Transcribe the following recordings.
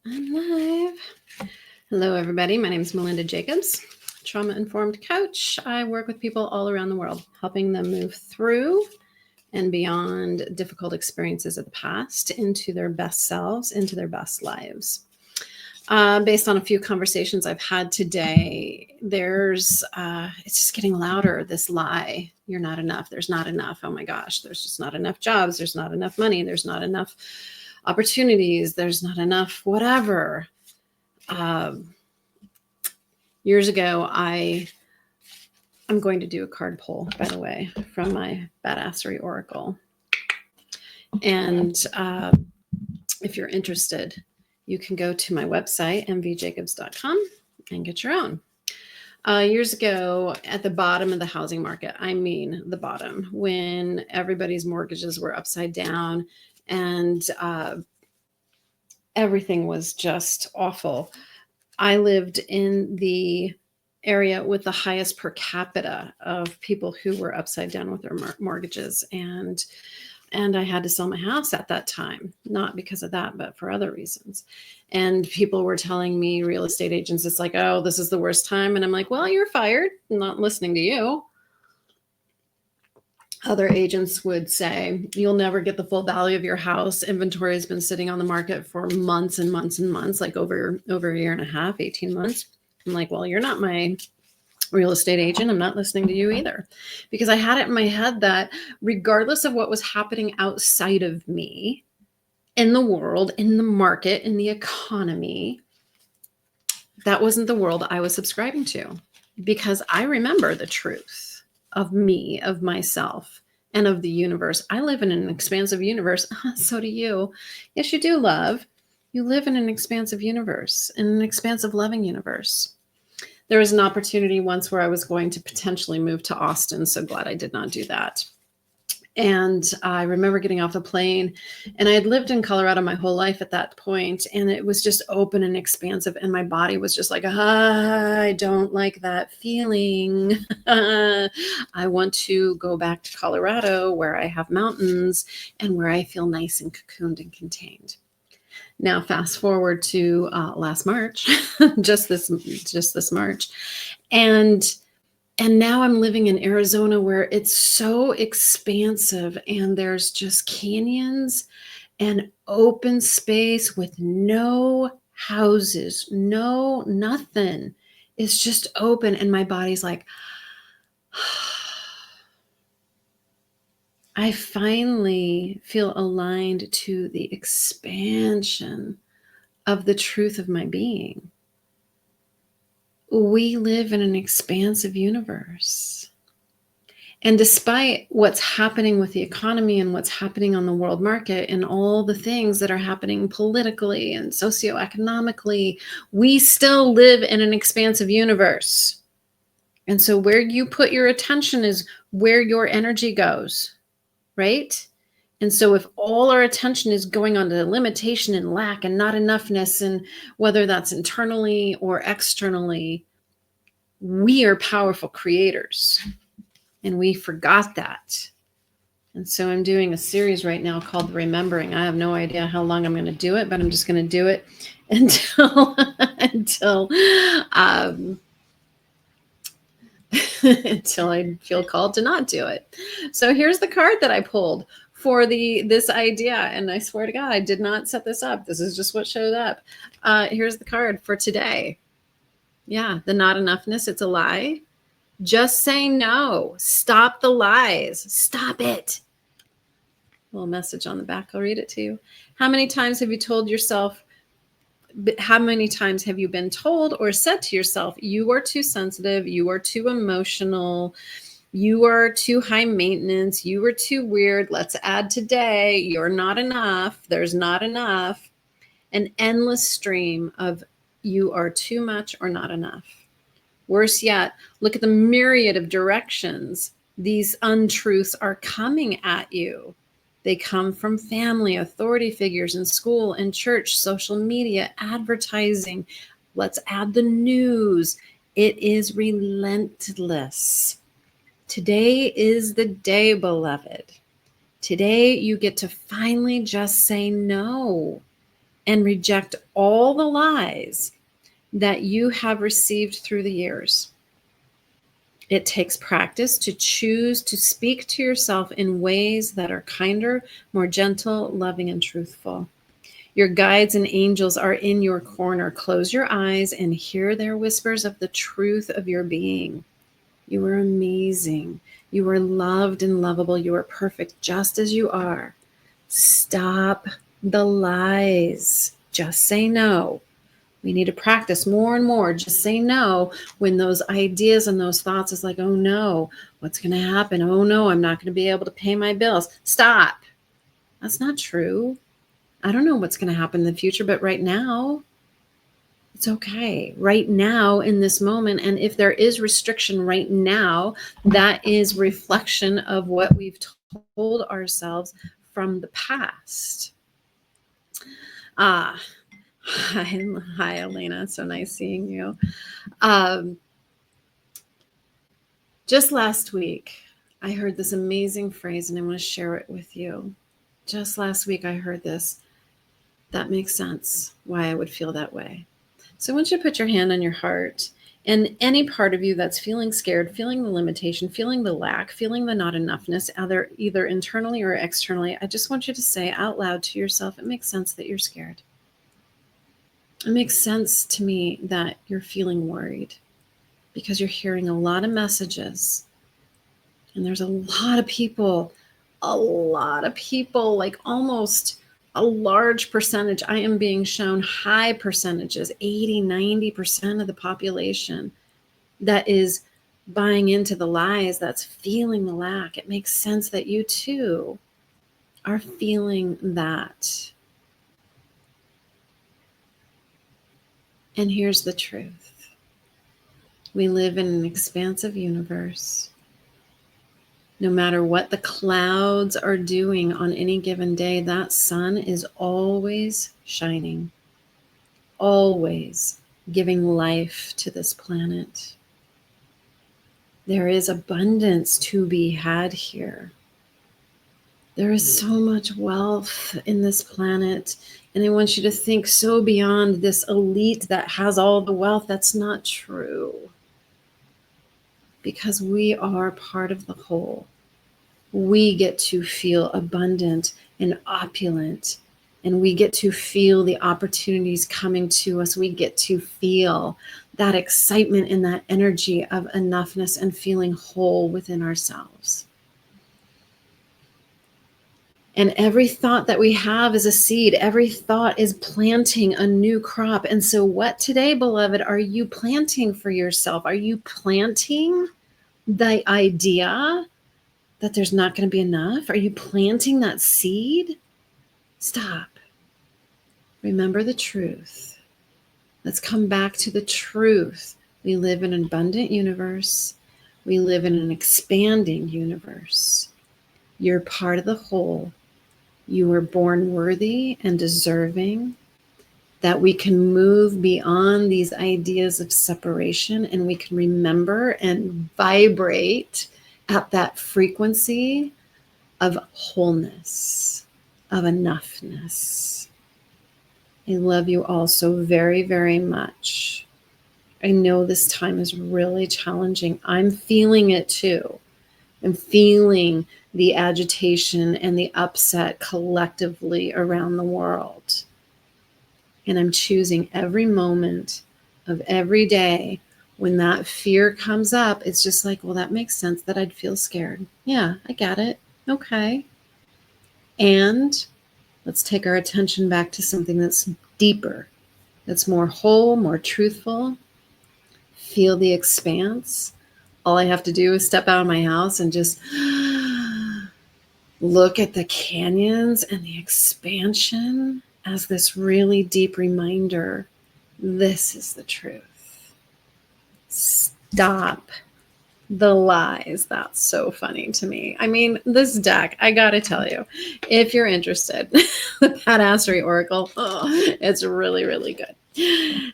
I'm live. Hello, everybody. My name is Melinda Jacobs, trauma-informed coach. I work with people all around the world, helping them move through and beyond difficult experiences of the past into their best selves, into their best lives. Based on a few conversations I've had today, it's just getting louder, this lie. You're not enough. There's not enough. Oh my gosh, there's just not enough jobs. There's not enough money. There's not enough opportunities. There's not enough whatever. Years ago, I'm going to do a card pull, by the way, from my Badassery Oracle. And if you're interested, you can go to my website, mvjacobs.com, and get your own. Years ago, at the bottom of the housing market, I mean the bottom, when everybody's mortgages were upside down and everything was just awful, I lived in the area with the highest per capita of people who were upside down with their mortgages. And I had to sell my house at that time, not because of that, but for other reasons. And people were telling me, real estate agents, it's like, oh, this is the worst time. And I'm like, well, you're fired. I'm not listening to you. Other agents would say, you'll never get the full value of your house. Inventory has been sitting on the market for months and months and months, like over a year and a half, 18 months. I'm like, well, you're not my real estate agent. I'm not listening to you either, because I had it in my head that regardless of what was happening outside of me, in the world, in the market, in the economy, that wasn't the world I was subscribing to, because I remember the truth of me, of myself, and of the universe. I live in an expansive universe. So do you. Yes, you do, love. You live in an expansive universe, in an expansive, loving universe. There was an opportunity once where I was going to potentially move to Austin. So glad I did not do that. And I remember getting off the plane, and I had lived in Colorado my whole life at that point, and it was just open and expansive. And my body was just like, I don't like that feeling. I want to go back to Colorado where I have mountains and where I feel nice and cocooned and contained. Now, fast forward to last March, just this March, and now I'm living in Arizona, where it's so expansive, and there's just canyons and open space with no houses, no nothing. It's just open, and my body's like, I finally feel aligned to the expansion of the truth of my being. We live in an expansive universe. And despite what's happening with the economy and what's happening on the world market and all the things that are happening politically and socioeconomically, we still live in an expansive universe. And so where you put your attention is where your energy goes, right? And so if all our attention is going on to limitation and lack and not enoughness, and whether that's internally or externally, we are powerful creators. And we forgot that. And so I'm doing a series right now called Remembering. I have no idea how long I'm going to do it, but I'm just going to do it until until I feel called to not do it. So here's the card that I pulled for this idea. And I swear to God, I did not set this up. This is just what showed up. Here's the card for today. Yeah, the not enoughness. It's a lie. Just say no. Stop the lies. Stop it. A little message on the back. I'll read it to you. How many times have you told yourself, how many times have you been told or said to yourself, you are too sensitive, you are too emotional, you are too high maintenance, you are too weird, let's add today, you're not enough, there's not enough. An endless stream of you are too much or not enough. Worse yet, look at the myriad of directions these untruths are coming at you. They come from family, authority figures in school and church, social media, advertising. Let's add the news. It is relentless. Today is the day, beloved. Today you get to finally just say no. and reject all the lies that you have received through the years. It takes practice to choose to speak to yourself in ways that are kinder, more gentle, loving, and truthful. Your guides and angels are in your corner. Close your eyes and hear their whispers of the truth of your being. You are amazing. You are loved and lovable. You are perfect just as you are. Stop the lies. Just say no. We need to practice more and more. Just say no when those ideas and those thoughts is like, oh no, what's going to happen? Oh no, I'm not going to be able to pay my bills. Stop. That's not true. I don't know what's going to happen in the future, but right now, it's okay. Right now, in this moment, and if there is restriction right now, that is reflection of what we've told ourselves from the past. Hi, Elena. So nice seeing you. Just last week, I heard this amazing phrase, and I want to share it with you. Just last week, I heard this. That makes sense why I would feel that way. So I want you to put your hand on your heart, and any part of you that's feeling scared, feeling the limitation, feeling the lack, feeling the not enoughness, either internally or externally, I just want you to say out loud to yourself, it makes sense that you're scared. It makes sense to me that you're feeling worried because you're hearing a lot of messages. And there's a lot of people, like almost a large percentage. I am being shown high percentages, 80, 90% of the population that is buying into the lies, that's feeling the lack. It makes sense that you too are feeling that. And here's the truth. We live in an expansive universe. No matter what the clouds are doing on any given day, that sun is always shining, always giving life to this planet. There is abundance to be had here. There is so much wealth in this planet. And I want you to think so beyond this elite that has all the wealth. That's not true. Because we are part of the whole. We get to feel abundant and opulent. And we get to feel the opportunities coming to us. We get to feel that excitement and that energy of enoughness and feeling whole within ourselves. And every thought that we have is a seed. Every thought is planting a new crop. And so what today, beloved, are you planting for yourself? Are you planting the idea that there's not going to be enough? Are you planting that seed? Stop. Remember the truth. Let's come back to the truth. We live in an abundant universe. We live in an expanding universe. You're part of the whole. You were born worthy and deserving, that we can move beyond these ideas of separation and we can remember and vibrate at that frequency of wholeness, of enoughness. I love you all so very, very much. I know this time is really challenging. I'm feeling it too. I'm feeling the agitation and the upset collectively around the world. And I'm choosing every moment of every day when that fear comes up, it's just like, well, that makes sense that I'd feel scared. Yeah, I get it. Okay. And let's take our attention back to something that's deeper, that's more whole, more truthful. Feel the expanse. All I have to do is step out of my house and just look at the canyons and the expansion as this really deep reminder. This is the truth. Stop the lies. That's so funny to me. I mean, this deck, I gotta tell you, if you're interested, the Badassery Oracle, it's really, really good.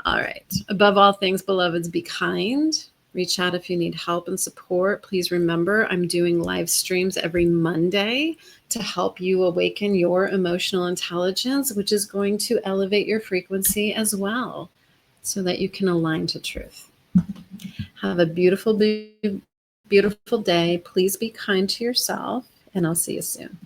All right. Above all things, beloveds, be kind, Reach out if you need help and support. Please remember, I'm doing live streams every Monday to help you awaken your emotional intelligence, which is going to elevate your frequency as well so that you can align to truth. Have a beautiful, beautiful day. Please be kind to yourself, and I'll see you soon.